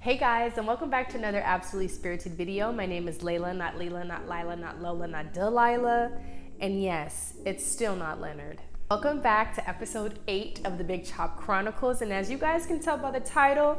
Hey guys, and welcome back to another absolutely spirited video. My name is Layla, not Leela, not Lila, not Lola, not Delilah. And yes, it's still not Leonard. Welcome back to episode 8 of the Big Chop Chronicles. And as you guys can tell by the title,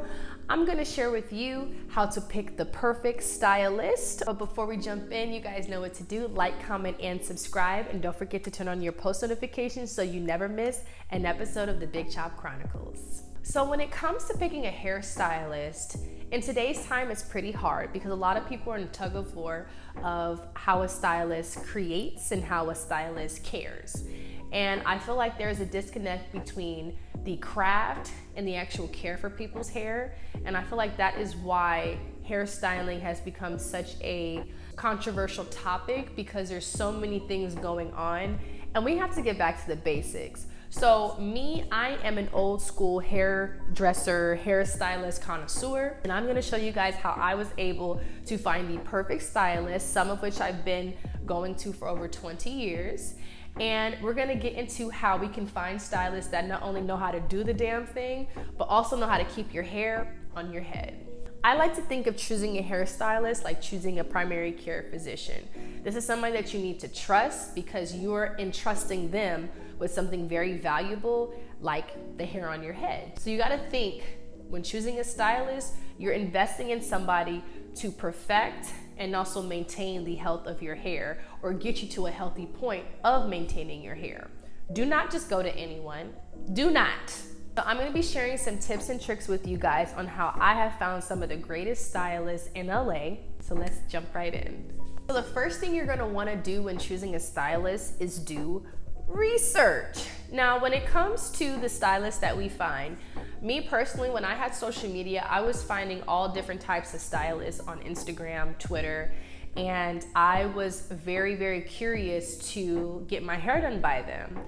I'm gonna share with you how to pick the perfect stylist. But before we jump in, you guys know what to do. Like, comment, and subscribe. And don't forget to turn on your post notifications so you never miss an episode of the Big Chop Chronicles. So when it comes to picking a hairstylist, in today's time, it's pretty hard because a lot of people are in tug of war of how a stylist creates and how a stylist cares. And I feel like there's a disconnect between the craft and the actual care for people's hair. And I feel like that is why hairstyling has become such a controversial topic, because there's so many things going on and we have to get back to the basics. So me, I am an old school hairdresser, hairstylist connoisseur, and I'm gonna show you guys how I was able to find the perfect stylist, some of which I've been going to for over 20 years. And we're gonna get into how we can find stylists that not only know how to do the damn thing, but also know how to keep your hair on your head. I like to think of choosing a hairstylist like choosing a primary care physician. This is somebody that you need to trust because you're entrusting them with something very valuable like the hair on your head. So you gotta think, when choosing a stylist, you're investing in somebody to perfect and also maintain the health of your hair, or get you to a healthy point of maintaining your hair. Do not just go to anyone. Do not. So I'm gonna be sharing some tips and tricks with you guys on how I have found some of the greatest stylists in LA. So let's jump right in. So the first thing you're gonna wanna do when choosing a stylist is do research. Now, when it comes to the stylists that we find, me personally, when I had social media, I was finding all different types of stylists on Instagram, Twitter, and I was very, very curious to get my hair done by them.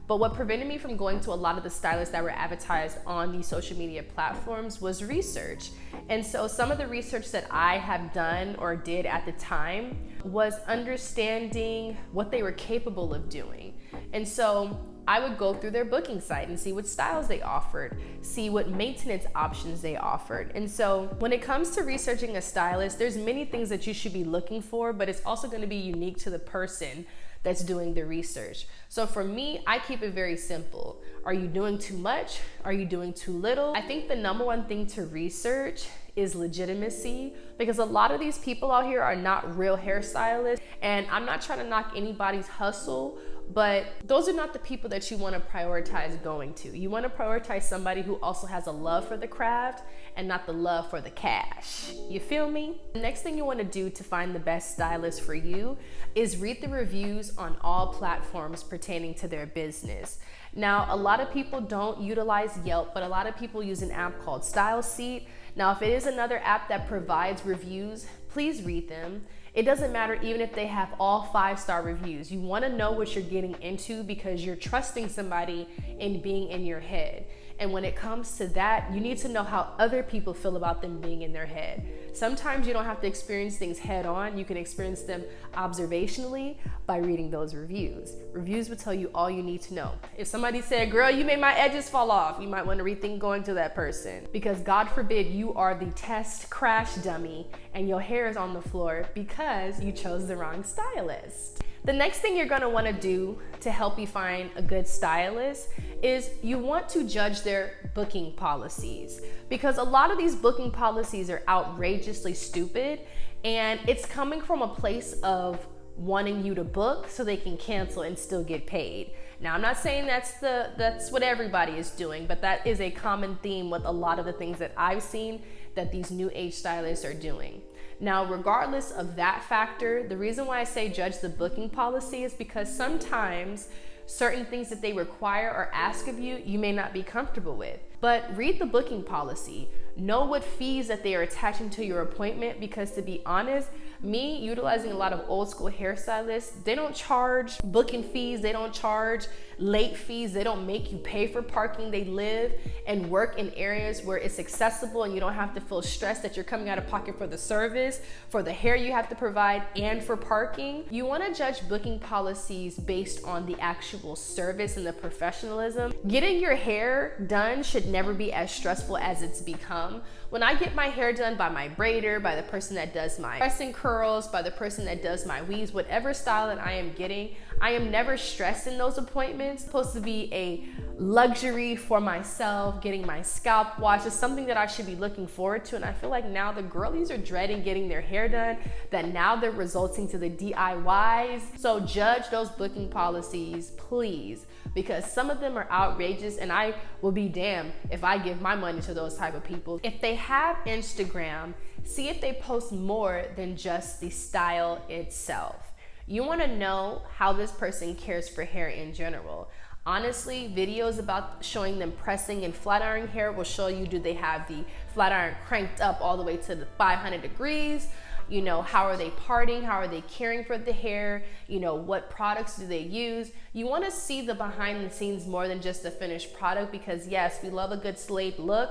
But what prevented me from going to a lot of the stylists that were advertised on these social media platforms was research. And so some of the research that I have done or did at the time was understanding what they were capable of doing. And so I would go through their booking site and see what styles they offered, see what maintenance options they offered. And so when it comes to researching a stylist, there's many things that you should be looking for, but it's also going to be unique to the person that's doing the research. So for me, I keep it very simple. Are you doing too much? Are you doing too little? I think the number one thing to research is legitimacy, because a lot of these people out here are not real hairstylists. And I'm not trying to knock anybody's hustle, but those are not the people that you want to prioritize going to. You want to prioritize somebody who also has a love for the craft and not the love for the cash. You feel me? The next thing you want to do to find the best stylist for you is read the reviews on all platforms pertaining to their business. Now, a lot of people don't utilize Yelp, but a lot of people use an app called StyleSeat. Now, if it is another app that provides reviews, please read them. It doesn't matter even if they have all 5-star reviews. You want to know what you're getting into because you're trusting somebody in being in your head. And when it comes to that, you need to know how other people feel about them being in their head. Sometimes you don't have to experience things head on. You can experience them observationally by reading those reviews. Reviews will tell you all you need to know. If somebody said, girl, you made my edges fall off, you might want to rethink going to that person, because God forbid you are the test crash dummy and your hair is on the floor because you chose the wrong stylist. The next thing you're going to want to do to help you find a good stylist is you want to judge their booking policies, because a lot of these booking policies are outrageously stupid, and it's coming from a place of wanting you to book so they can cancel and still get paid. Now, I'm not saying that's what everybody is doing, but that is a common theme with a lot of the things that I've seen that these new age stylists are doing. Now, regardless of that factor, the reason why I say judge the booking policy is because sometimes certain things that they require or ask of you, you may not be comfortable with. But read the booking policy. Know what fees that they are attaching to your appointment, because to be honest, me utilizing a lot of old school hairstylists, they don't charge booking fees, they don't charge late fees. They don't make you pay for parking. They live and work in areas where it's accessible and you don't have to feel stressed that you're coming out of pocket for the service, for the hair you have to provide, and for parking. You want to judge booking policies based on the actual service and the professionalism. Getting your hair done should never be as stressful as it's become. When I get my hair done by my braider, by the person that does my pressing curls, by the person that does my weaves, whatever style that I am getting, I am never stressed in those appointments. It's supposed to be a luxury for myself. Getting my scalp washed is something that I should be looking forward to. And I feel like now the girlies are dreading getting their hair done, that now they're resulting to the DIYs. So judge those booking policies, please, because some of them are outrageous, and I will be damned if I give my money to those type of people. If they have Instagram, see if they post more than just the style itself. You want to know how this person cares for hair in general. Honestly, videos about showing them pressing and flat ironing hair will show you, do they have the flat iron cranked up all the way to the 500 degrees? You know, how are they parting? How are they caring for the hair? You know, what products do they use? You want to see the behind the scenes more than just the finished product, because yes, we love a good slayed look,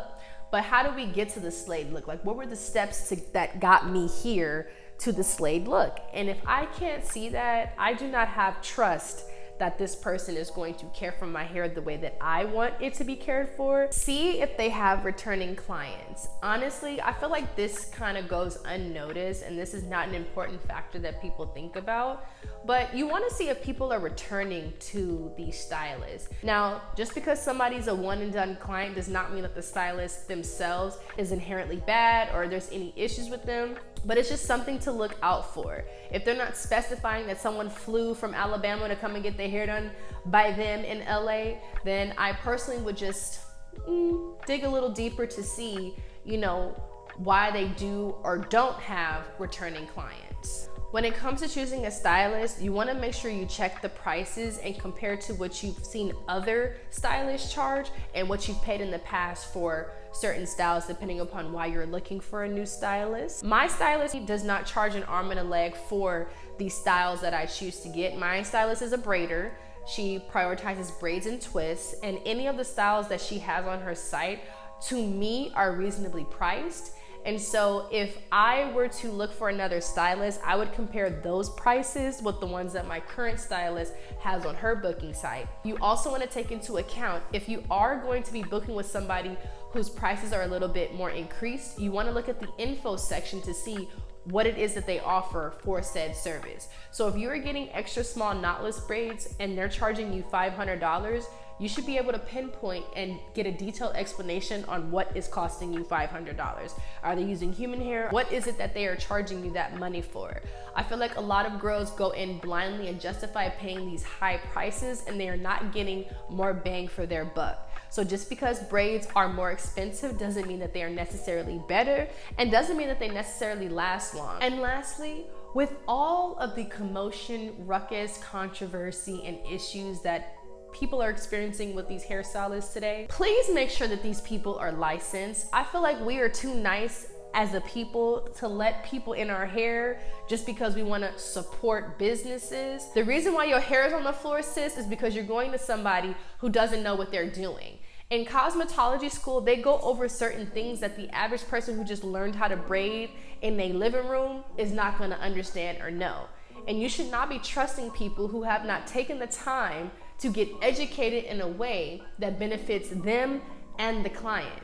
but how do we get to the slayed look? Like, what were the steps that got me here to the slayed look? And if I can't see that, I do not have trust that this person is going to care for my hair the way that I want it to be cared for. See if they have returning clients. Honestly, I feel like this kind of goes unnoticed, and this is not an important factor that people think about, but you want to see if people are returning to the stylist. Now, just because somebody's a one and done client does not mean that the stylist themselves is inherently bad or there's any issues with them, but it's just something to look out for. If they're not specifying that someone flew from Alabama to come and get their hair done by them in LA, then I personally would just dig a little deeper to see, you know, why they do or don't have returning clients. When it comes to choosing a stylist, you want to make sure you check the prices and compare to what you've seen other stylists charge and what you've paid in the past for certain styles, depending upon why you're looking for a new stylist. My stylist does not charge an arm and a leg for the styles that I choose to get. My stylist is a braider. She prioritizes braids and twists, and any of the styles that she has on her site, to me, are reasonably priced. And so if I were to look for another stylist, I would compare those prices with the ones that my current stylist has on her booking site. You also want to take into account, if you are going to be booking with somebody whose prices are a little bit more increased, you want to look at the info section to see what it is that they offer for said service. So if you're getting extra small knotless braids and they're charging you $500, you should be able to pinpoint and get a detailed explanation on what is costing you $500. Are they using human hair? What is it that they are charging you that money for? I feel like a lot of girls go in blindly and justify paying these high prices, and they are not getting more bang for their buck. So just because braids are more expensive doesn't mean that they are necessarily better, and doesn't mean that they necessarily last long. And lastly, with all of the commotion, ruckus, controversy, and issues that people are experiencing with these hairstylists today, please make sure that these people are licensed. I feel like we are too nice as a people to let people in our hair just because we want to support businesses. The reason why your hair is on the floor, sis, is because you're going to somebody who doesn't know what they're doing. In cosmetology school, they go over certain things that the average person who just learned how to braid in their living room is not going to understand or know. And you should not be trusting people who have not taken the time to get educated in a way that benefits them and the client.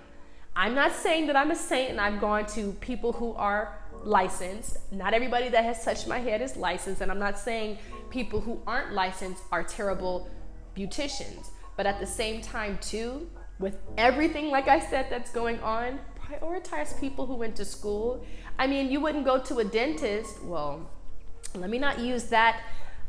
I'm not saying that I'm a saint and I've gone to people who are licensed. Not everybody that has touched my head is licensed, and I'm not saying people who aren't licensed are terrible beauticians. But at the same time too, with everything, like I said, that's going on, prioritize people who went to school. I mean, you wouldn't go to a dentist. Well, let me not use that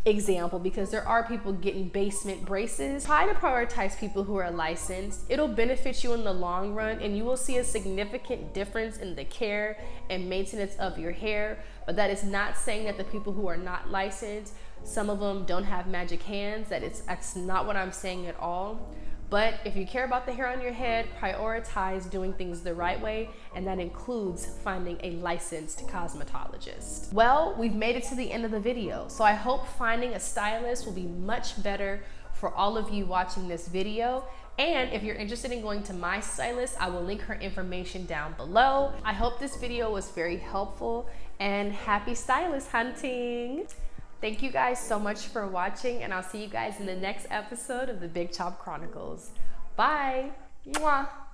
example, because there are people getting basement braces. Try to prioritize people who are licensed. It'll benefit you in the long run, and you will see a significant difference in the care and maintenance of your hair. But that is not saying that the people who are not licensed, some of them don't have magic hands. That's not what I'm saying at all. But if you care about the hair on your head, prioritize doing things the right way, and that includes finding a licensed cosmetologist. Well, we've made it to the end of the video, so I hope finding a stylist will be much better for for all of you watching this video. And if you're interested in going to my stylist, I will link her information down below. I hope this video was very helpful, and happy stylist hunting. Thank you guys so much for watching, and I'll see you guys in the next episode of the Big Chop Chronicles. Bye. Mwah.